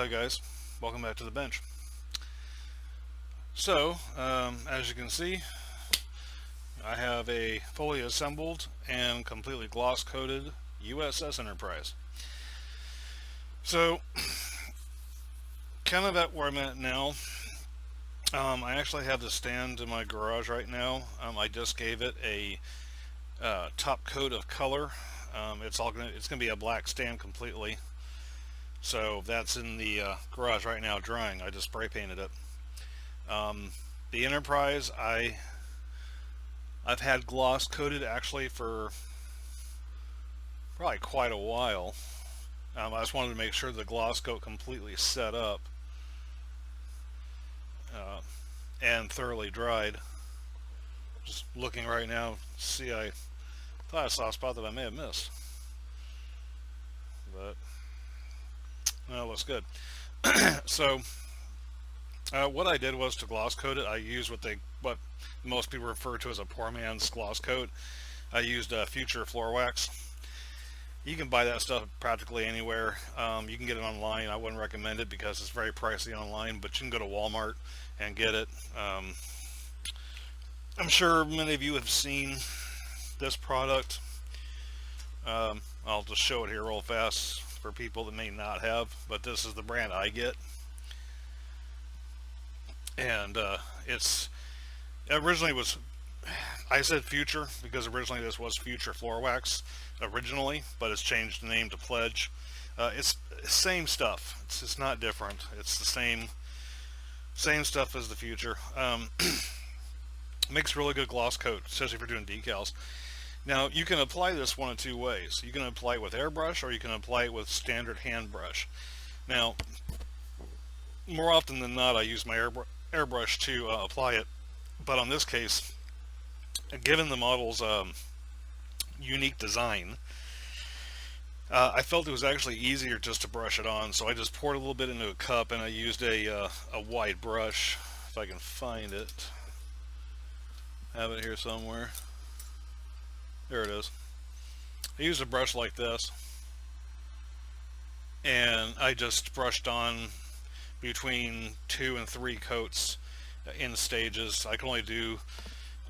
Hello guys, welcome back to the bench. So, as you can see, I have a fully assembled and completely gloss coated USS Enterprise. So, kind of at where I'm at now, I actually have the stand in my garage right now. I just gave it a top coat of color. It's gonna be a black stand completely. So that's in the garage right now drying. I just spray painted it. The Enterprise, I've had gloss coated actually for probably quite a while. I just wanted to make sure the gloss coat completely set up uh, and thoroughly dried. Just looking right now, see, I thought I saw a spot that I may have missed, but no, it looks good. So what I did was to gloss coat it. I used what most people refer to as a poor man's gloss coat. I used Future floor wax. You can buy that stuff practically anywhere. You can get it online. I wouldn't recommend it because it's very pricey online, but you can go to Walmart and get it. I'm sure many of you have seen this product. I'll just show it here real fast for people that may not have, but this is the brand I get. And it's originally was, I said Future because originally this was Future floor wax originally, but it's changed the name to Pledge. It's same stuff. It's not different. It's the same stuff as the Future. Makes really good gloss coat, especially if you're doing decals. Now you can apply this one of two ways. You can apply it with airbrush, or you can apply it with standard hand brush. Now, more often than not, I use my airbrush to apply it. But on this case, given the model's unique design, I felt it was actually easier just to brush it on. So I just poured a little bit into a cup, and I used a wide brush, if I can find it. I have it here somewhere. There it is. I used a brush like this, and I just brushed on between 2 and 3 coats in stages. I can only do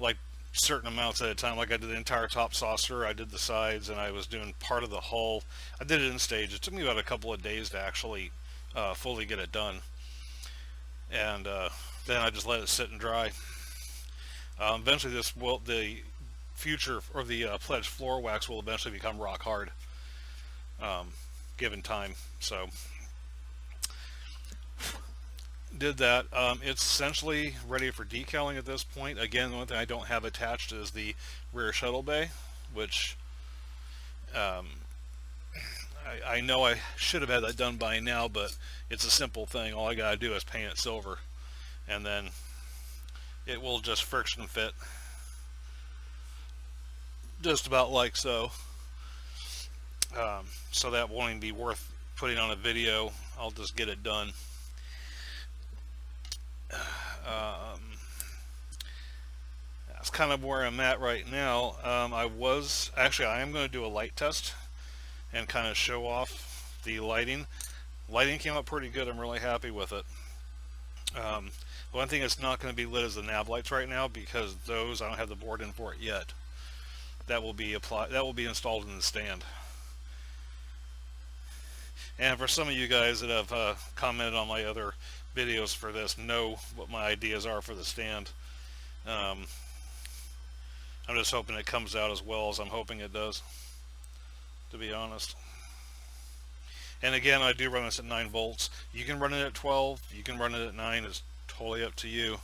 like certain amounts at a time. Like I did the entire top saucer, I did the sides, and I was doing part of the hull. I did it in stages. It took me about a couple of days to actually fully get it done, and then I just let it sit and dry. Eventually the Future or the Pledge floor wax will eventually become rock hard, given time. So did that. It's essentially ready for decaling at this point. Again, the one thing I don't have attached is the rear shuttle bay, which I know I should have had that done by now, but it's a simple thing. All I gotta do is paint it silver, and then it will just friction fit just about like so. So that won't even be worth putting on a video. I'll just get it done. That's kind of where I'm at right now. I am going to do a light test and kind of show off the lighting. Lighting came up pretty good. I'm really happy with it. The one thing that's not going to be lit is the nav lights right now, because those I don't have the board in for it yet. That will be installed in the stand. And for some of you guys that have commented on my other videos for this, know what my ideas are for the stand. I'm just hoping it comes out as well as I'm hoping it does, to be honest. And again, I do run this at 9 volts. You can run it at 12, you can run it at 9, it's totally up to you.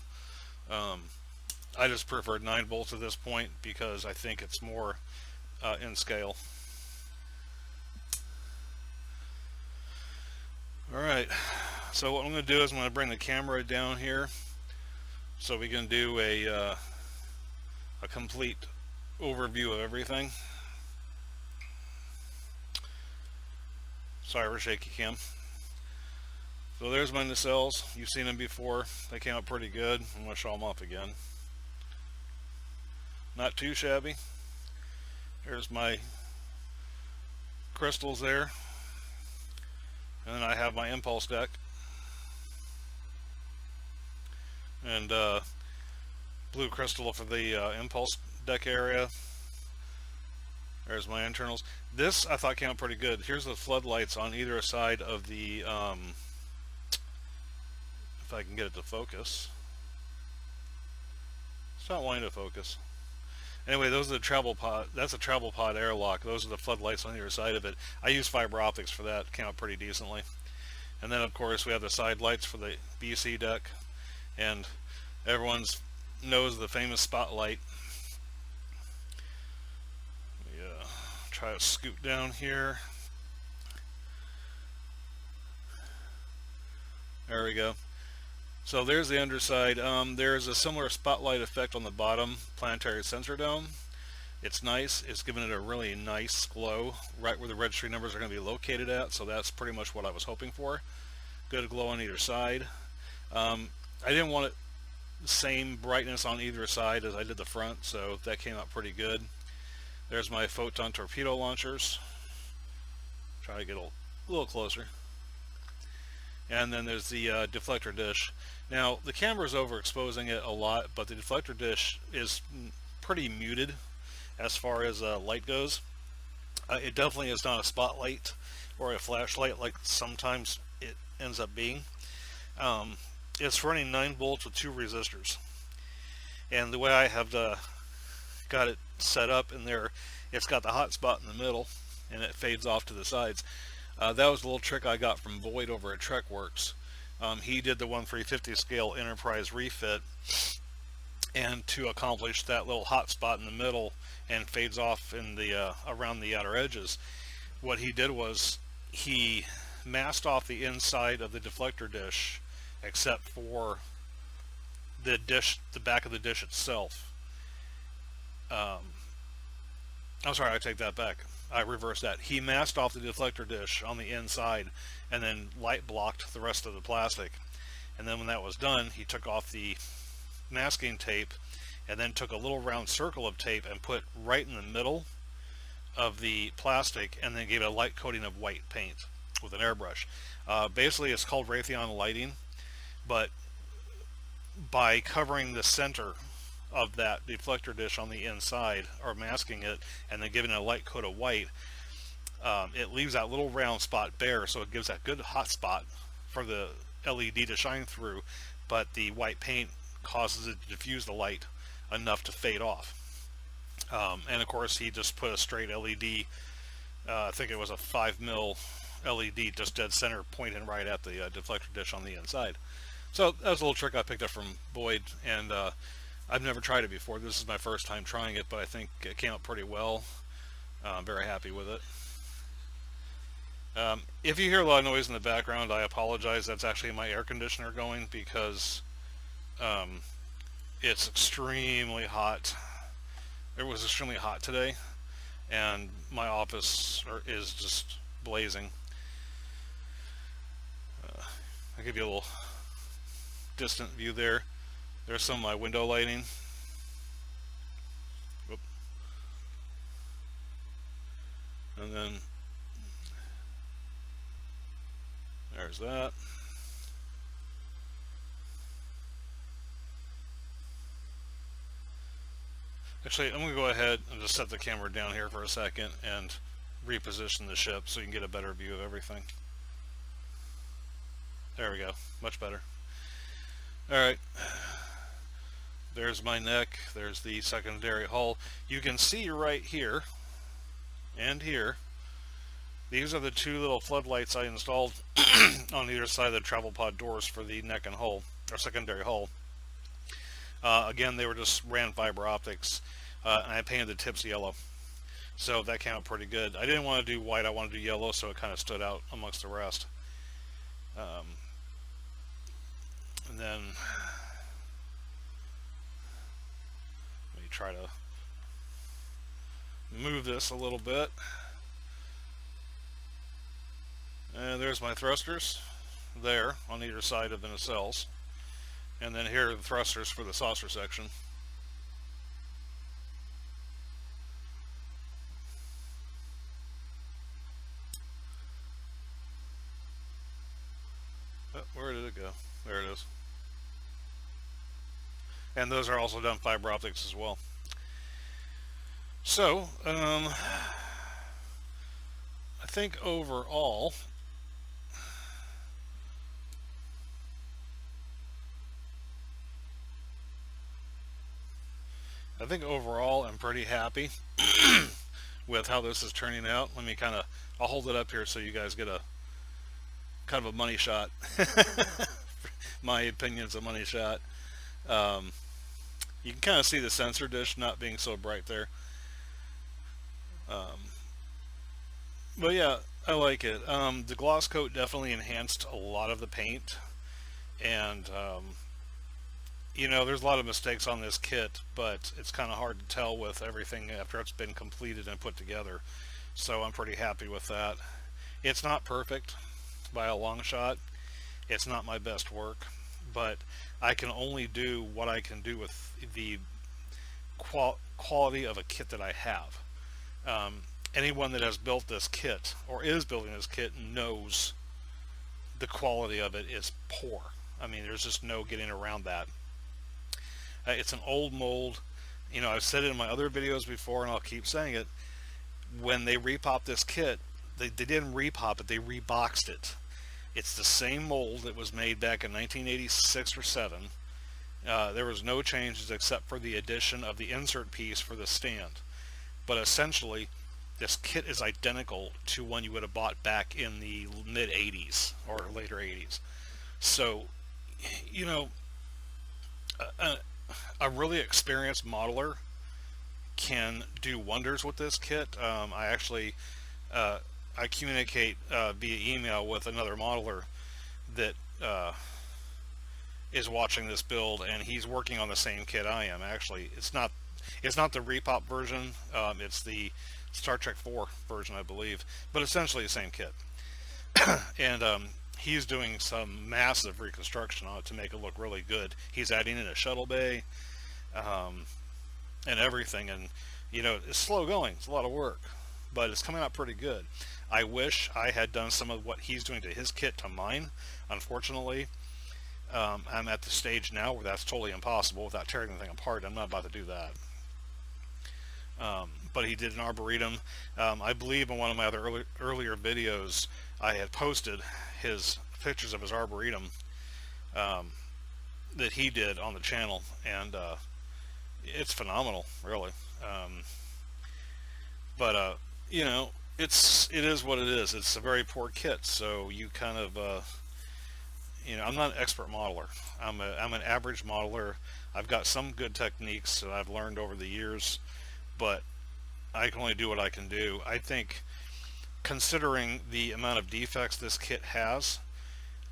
I just prefer 9 volts at this point because I think it's more in scale. Alright, so what I'm going to do is I'm going to bring the camera down here so we can do a complete overview of everything. Sorry for shaky cam. So there's my nacelles. You've seen them before. They came out pretty good. I'm going to show them off again. Not too shabby. There's my crystals there. And then I have my impulse deck. And blue crystal for the impulse deck area. There's my internals. This I thought came out pretty good. Here's the floodlights on either side of the, if I can get it to focus. It's not wanting to focus. Anyway, those are the travel pod. That's a travel pod airlock. Those are the floodlights on either side of it. I use fiber optics for that. Came out pretty decently. And then of course we have the side lights for the BC deck, and everyone's knows the famous spotlight. Yeah, try to scoot down here. There we go. So there's the underside. There's a similar spotlight effect on the bottom planetary sensor dome. It's nice. It's giving it a really nice glow right where the registry numbers are going to be located at, so that's pretty much what I was hoping for. Good glow on either side. I didn't want it the same brightness on either side as I did the front, so that came out pretty good. There's my photon torpedo launchers. Try to get a little closer. And then there's the deflector dish. Now the camera's overexposing it a lot, but the deflector dish is pretty muted as far as light goes. It definitely is not a spotlight or a flashlight like sometimes it ends up being. It's running 9 volts with 2 resistors, and the way I have got it set up in there, it's got the hot spot in the middle and it fades off to the sides. That was a little trick I got from Boyd over at TrekWorks. He did the 1/350 scale Enterprise refit, and to accomplish that little hot spot in the middle and fades off in the around the outer edges, what he did was he masked off the inside of the deflector dish except for the dish, the back of the dish itself. I'm sorry, I take that back. I reversed that. He masked off the deflector dish on the inside and then light blocked the rest of the plastic. And then when that was done, he took off the masking tape and then took a little round circle of tape and put right in the middle of the plastic, and then gave it a light coating of white paint with an airbrush. Basically it's called Raytheon lighting, but by covering the center of that deflector dish on the inside, or masking it, and then giving it a light coat of white, it leaves that little round spot bare, so it gives that good hot spot for the LED to shine through, but the white paint causes it to diffuse the light enough to fade off. And of course he just put a straight LED, I think it was a 5mm LED, just dead center, pointing right at the deflector dish on the inside. So that was a little trick I picked up from Boyd, and I've never tried it before. This is my first time trying it, but I think it came out pretty well. I'm very happy with it. If you hear a lot of noise in the background, I apologize. That's actually my air conditioner going, because it's extremely hot. It was extremely hot today, and my office is just blazing. I'll give you a little distant view there. There's some of my window lighting. Whoop. And then there's that. Actually, I'm going to go ahead and just set the camera down here for a second and reposition the ship so you can get a better view of everything. There we go, much better. Alright, there's my neck, there's the secondary hull. You can see right here and here, these are the 2 little floodlights I installed on either side of the travel pod doors for the neck and hull, or secondary hull. Again, they were just ran fiber optics, and I painted the tips yellow, so that came out pretty good. I didn't want to do white, I wanted to do yellow, so it kind of stood out amongst the rest. And then let me try to move this a little bit. And there's my thrusters there on either side of the nacelles. And then here are the thrusters for the saucer section. and those are also done fiber optics as well. So I think overall, I'm pretty happy with how this is turning out. Let me I'll hold it up here so you guys get a kind of a money shot. My opinion's a money shot. Um, you can kind of see the sensor dish not being so bright there. Um, but yeah, I like it. The gloss coat definitely enhanced a lot of the paint, and there's a lot of mistakes on this kit, but it's kind of hard to tell with everything after it's been completed and put together. So I'm pretty happy with that. It's not perfect by a long shot. It's not my best work, but I can only do what I can do with the quality of a kit that I have. Um, Anyone that has built this kit or is building this kit knows the quality of it is poor. I mean, there's just no getting around that. It's an old mold. I've said it in my other videos before, and I'll keep saying it. When they repop this kit, they didn't repop it, they reboxed it. It's the same mold that was made back in 1986 or 7. There was no changes except for the addition of the insert piece for the stand. But essentially, this kit is identical to one you would have bought back in the mid 80s or later 80s. So, a really experienced modeler can do wonders with this kit. I communicate via email with another modeler that is watching this build, and he's working on the same kit I am. Actually, it's not the repop version. It's the Star Trek 4 version, I believe, but essentially the same kit. And he's doing some massive reconstruction on it to make it look really good. He's adding in a shuttle bay and everything, and it's slow going. It's a lot of work, but it's coming out pretty good. I wish I had done some of what he's doing to his kit to mine. Unfortunately, I'm at the stage now where that's totally impossible without tearing the thing apart. I'm not about to do that. But he did an arboretum. I believe in one of my other earlier videos, I had posted his pictures of his arboretum that he did on the channel, and it's phenomenal, really. But it is what it is. It's a very poor kit, so you kind of I'm not an expert modeler. I'm an average modeler. I've got some good techniques that I've learned over the years, but I can only do what I can do. I think, considering the amount of defects this kit has,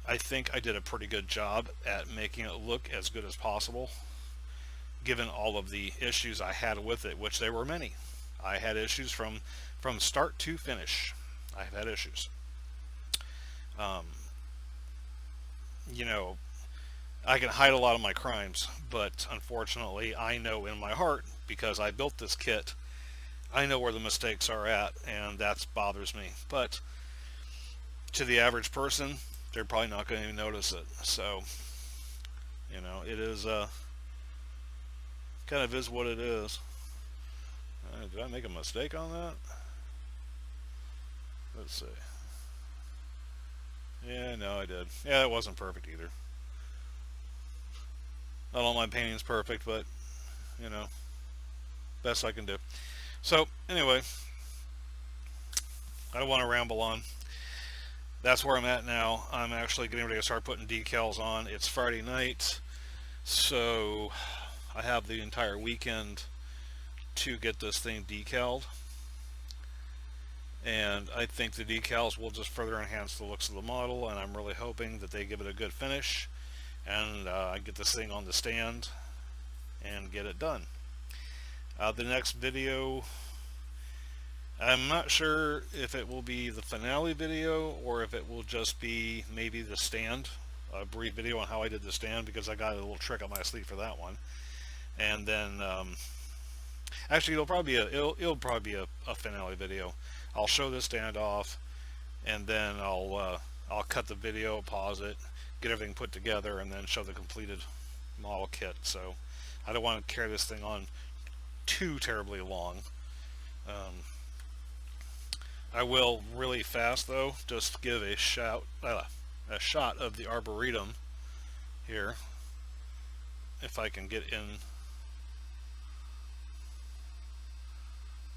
I think I did a pretty good job at making it look as good as possible, given all of the issues I had with it, which there were many. I had issues from start to finish. I've had issues. I can hide a lot of my crimes, but unfortunately I know in my heart, because I built this kit, I know where the mistakes are at, and that bothers me. But to the average person, they're probably not going to even notice it. So, it is kind of is what it is. Did I make a mistake on that? Let's see. Yeah, no, I did. Yeah, it wasn't perfect either. Not all my painting's perfect, but best I can do. So anyway, I don't want to ramble on. That's where I'm at now. I'm actually getting ready to start putting decals on. It's Friday night, so I have the entire weekend to get this thing decaled, and I think the decals will just further enhance the looks of the model, and I'm really hoping that they give it a good finish, and I get this thing on the stand and get it done. The next video, I'm not sure if it will be the finale video or if it will just be maybe the stand, a brief video on how I did the stand, because I got a little trick up my sleeve for that one. And then actually it'll probably be a finale video. I'll show this stand off, and then I'll cut the video, pause it, get everything put together, and then show the completed model kit. So I don't want to carry this thing on too terribly long. I will really fast though just give a shot of the arboretum here, if I can get in.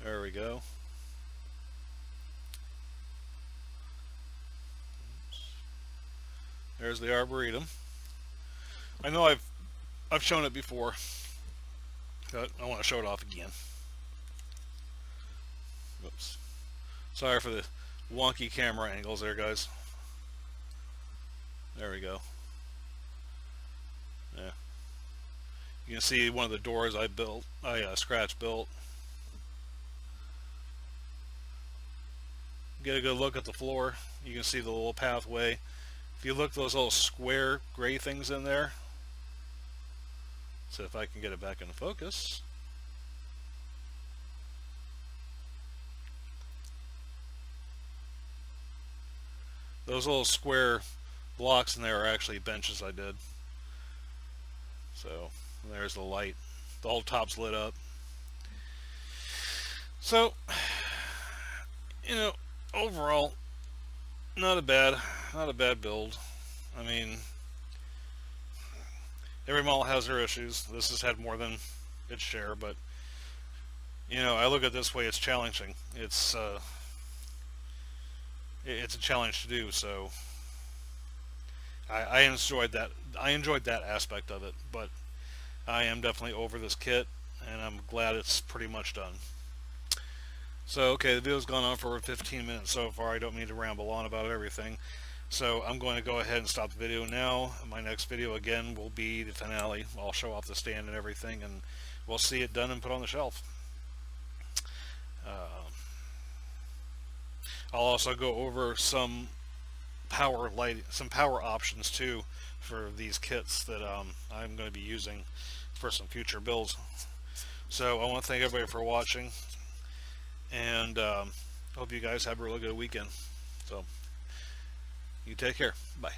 There we go. There's the arboretum. I know I've shown it before, but I want to show it off again. Oops. Sorry for the wonky camera angles there, guys. There we go. Yeah. You can see one of the doors I scratch built. Get a good look at the floor. You can see the little pathway. If you look at those little square gray things in there, so if I can get it back into focus. Those little square blocks in there are actually benches I did. So there's the light. The whole top's lit up. So, you know, overall, not a bad build. I mean, every model has their issues. This has had more than its share, but you know, I look at it this way: it's challenging. It's a challenge to do. So I enjoyed that. I enjoyed that aspect of it, but I am definitely over this kit, and I'm glad it's pretty much done. So, okay, the video's gone on for over 15 minutes so far. I don't mean to ramble on about everything. So I'm going to go ahead and stop the video now. My next video, again, will be the finale. I'll show off the stand and everything, and we'll see it done and put on the shelf. I'll also go over some power options too for these kits that I'm going to be using for some future builds. So I want to thank everybody for watching, and hope you guys have a really good weekend. So you take care. Bye.